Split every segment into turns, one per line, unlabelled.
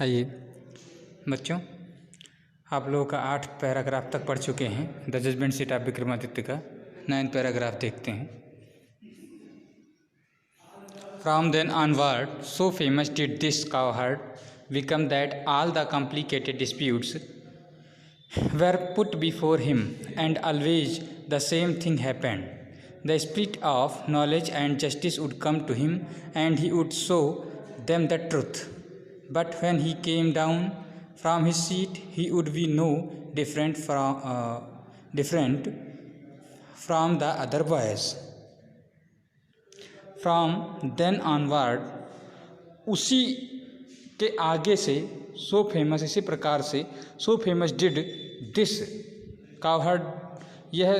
आइए बच्चों, आप लोगों का 8 पैराग्राफ तक पढ़ चुके हैं। The judgement seat of Vikramaditya का 9 पैराग्राफ देखते हैं। From then onward so famous did this cowherd become that all the complicated disputes were put before him, and always the same thing happened. The spirit of knowledge and justice would come to him, and he would show them the truth. But when he came down from his seat, he would be no different from the other boys. From then onward, उसी के आगे से so famous, इसी प्रकार से सो famous did this कावहर्ड, यह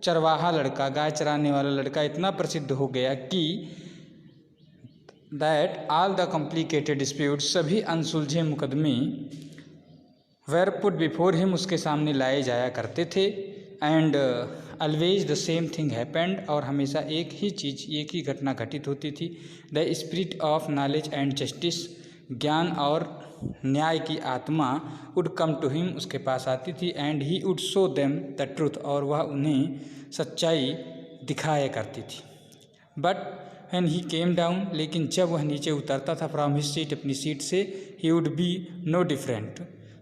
चरवाहा लड़का, गाय चराने वाला लड़का इतना प्रसिद्ध हो गया कि that all the complicated dispute, सभी अनसुलझे मुकदमे वेर पुट बिफोर हिम, उसके सामने लाए जाया करते थे। And always the same thing happened, और हमेशा एक ही चीज़, एक ही घटना घटित होती थी। The spirit of knowledge and justice, ज्ञान और न्याय की आत्मा वुड कम टू हिम, उसके पास आती थी। And he would show them the truth, और वह उन्हें सच्चाई दिखाया करती थी। But when he came down, लेकिन जब वह नीचे उतरता था फ्रॉम हिज सीट, अपनी सीट से, he would be no different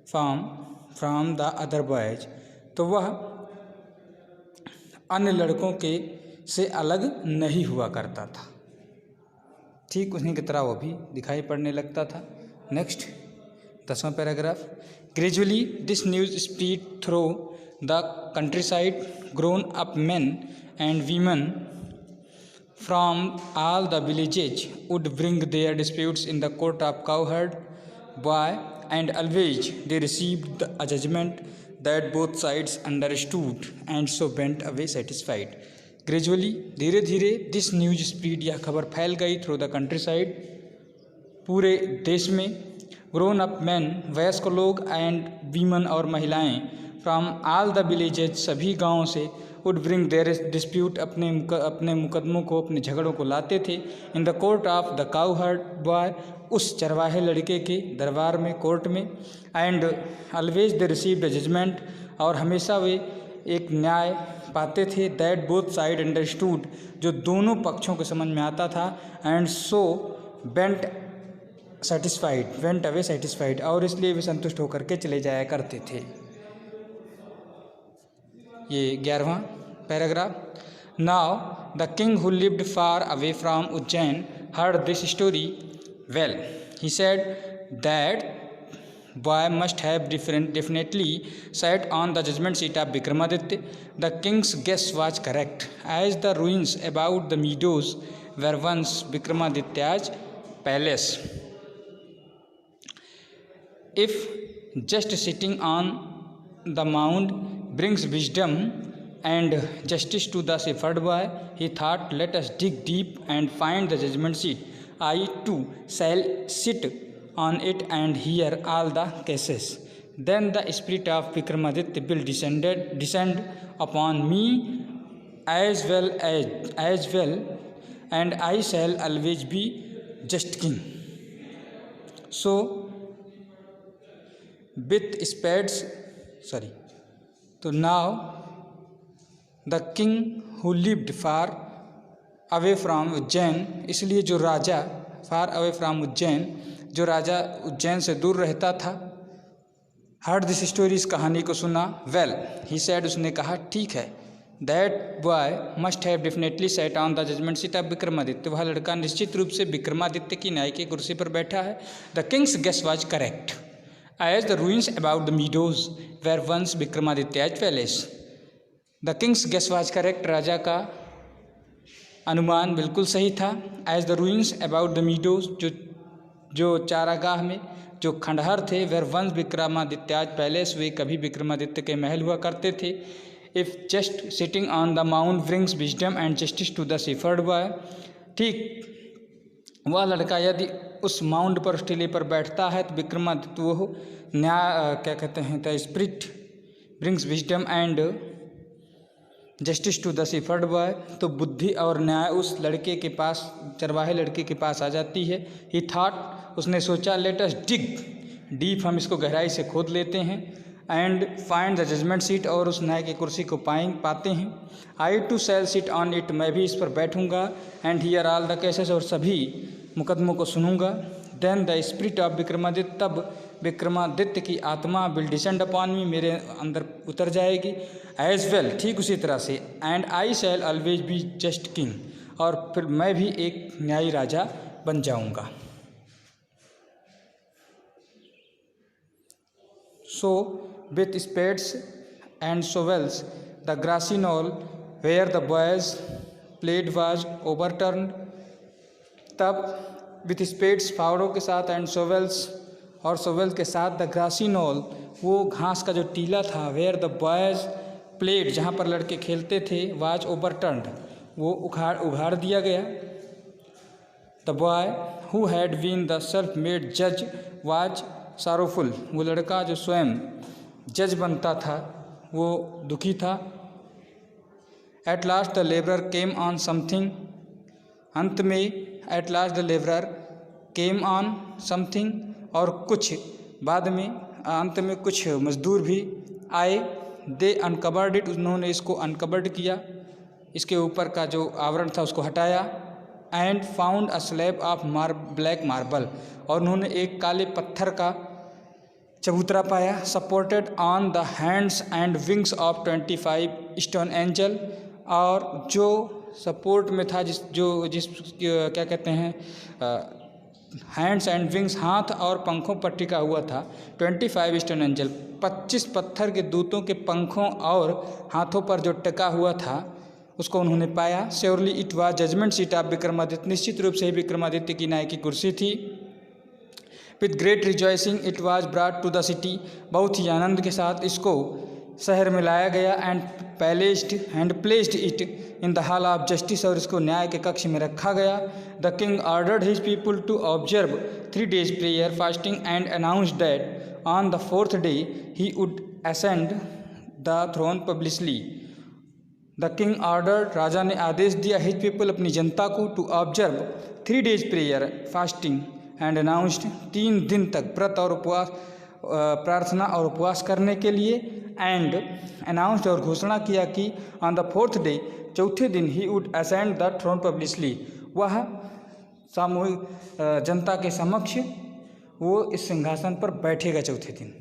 from the other boys, तो वह अन्य लड़कों के से अलग नहीं हुआ करता था। ठीक उन्हीं की तरह वो भी दिखाई पड़ने लगता था। नेक्स्ट 10वां paragraph. Gradually this news spread through the countryside, grown up man and women from all the villages would bring their disputes in the court of cowherd boy, and always they received a judgment that both sides understood, and so went away satisfied. Gradually, धीरे धीरे, this news spread, यह खबर फैल गई, through the country side, पूरे देश में। Grown up man, वयस्क लोग, एंड वीमन और महिलाएं, फ्रॉम ऑल द विलेजेज, सभी गाँवों से, वुड ब्रिंग देयर डिस्प्यूट, अपने मुकदमों को, अपने झगड़ों को लाते थे। In the court of the cowherd boy, उस चरवाहे लड़के के दरबार में, कोर्ट में। And always they received the judgement, और हमेशा वे एक न्याय पाते थे। दैट बोथ साइड अंडरस्टूड, जो दोनों पक्षों को समझ में आता था। And so went away satisfied, और इसलिए वे संतुष्ट होकर के चले जाया करते थे। ये 11वां paragraph. Now the king who lived far away from Ujjain heard this story well, he said that boy must have definitely sat on the judgment seat of Vikramaditya. The king's guess was correct, as the ruins about the meadows were once Vikramaditya's palace. If just sitting on the mound brings wisdom and justice to the shepherd boy, he thought, let us dig deep and find the judgment seat. I too shall sit on it and hear all the cases. Then the spirit of Vikramaditya will descend upon me as well, and I shall always be just king. So with spades, तो now the king who lived far away from Ujjain, इसलिए जो राजा, फार away from Ujjain, जो राजा उज्जैन से दूर रहता था, heard this story, इस कहानी को सुना। वेल, ही सेड, उसने कहा, ठीक है। That boy must have definitely sat on the judgement seat of Vikramaditya, वह लड़का निश्चित रूप से विक्रमादित्य की न्याय की कुर्सी पर बैठा है। The king's guess was correct, as the ruins about the meadows were once Vikramaditya's palace. The king's guess was correct, राजा का अनुमान बिल्कुल सही था। as the ruins about the meadows, जो चारागाह में जो खंडहर थे, were once Vikramaditya's palace, वे कभी विक्रमादित्य के महल हुआ करते थे। if just sitting on the mound brings wisdom and justice to the shepherd boy, ठीक वह लड़का यदि उस माउंड पर, उस टीले पर बैठता है, तो विक्रमादित्य वो न्याय, क्या कहते हैं, the spirit brings wisdom and justice to the shepherd boy, तो बुद्धि और न्याय उस लड़के के पास, चरवाहे लड़के के पास आ जाती है। ही थॉट, उसने सोचा, लेट अस डिग डीप, हम इसको गहराई से खोद लेते हैं। And find the judgement seat, और उस न्याय की कुर्सी को पाते हैं। I too shall sit on it, मैं भी इस पर बैठूंगा। And here all the cases, और सभी मुकदमों को सुनूंगा। Then the spirit of Vikramaditya, तब विक्रमादित्य की आत्मा विल डिसेंड अपॉन मी, मेरे अंदर उतर जाएगी। एज वेल, ठीक उसी तरह से। And I shall always be just king, और फिर मैं भी एक न्यायी राजा बन जाऊंगा। So with spades and shovels the grassy knoll where the boys played was overturned, तब विथ स्पेड्स, फावड़ों के साथ, एंड शोवेल्स, और शोवेल के साथ, द ग्रासी नॉल, वो घास का जो टीला था, वेयर द बॉयज प्लेड, जहाँ पर लड़के खेलते थे, वाज ओवरटर्न्ड, वो उघाड़ दिया गया। The boy who had been the self made जज वाज सारोफुल, वो लड़का जो स्वयं जज बनता था वो दुखी था। At last the labourer came on something, अंत में at last the labourer came on something, और कुछ बाद में, अंत में कुछ मजदूर भी आए। दे अनकवर्ड इट, उन्होंने इसको अनकवर्ड किया, इसके ऊपर का जो आवरण था उसको हटाया। And found a slab of black marble, और उन्होंने एक काले पत्थर का चबूतरा पाया। Supported on the hands and wings of 25 stone angel, और जो सपोर्ट में था, जिस क्या कहते हैं, हैंड्स एंड विंग्स, हाथ और पंखों पर टिका हुआ था। 25 स्टोन एंजल, 25 पत्थर के दूतों के पंखों और हाथों पर जो टिका हुआ था उसको उन्होंने पाया। Surely it was judgement seat of Vikramaditya, निश्चित रूप से ही विक्रमादित्य की न्याय की कुर्सी थी। With great rejoicing it was brought to the city, बहुत ही आनंद के साथ इसको शहर में लाया गया। And placed it in the hall of justice, और इसको न्याय के कक्ष में रखा गया। The king ordered his people to observe 3 days prayer fasting, and announced that on the 4th day he would ascend the throne publicly. The king ordered, राजा ने आदेश दिया, हिज पीपल, अपनी जनता को, to observe 3 days prayer fasting, and announced, 3 दिन तक व्रत और उपवास, प्रार्थना और उपवास करने के लिए। एंड अनाउंस्ड, और घोषणा किया कि ऑन द 4th day, चौथे दिन, he would ascend the throne publicly, वह सामूहिक जनता के समक्ष वो इस सिंहासन पर बैठेगा चौथे दिन।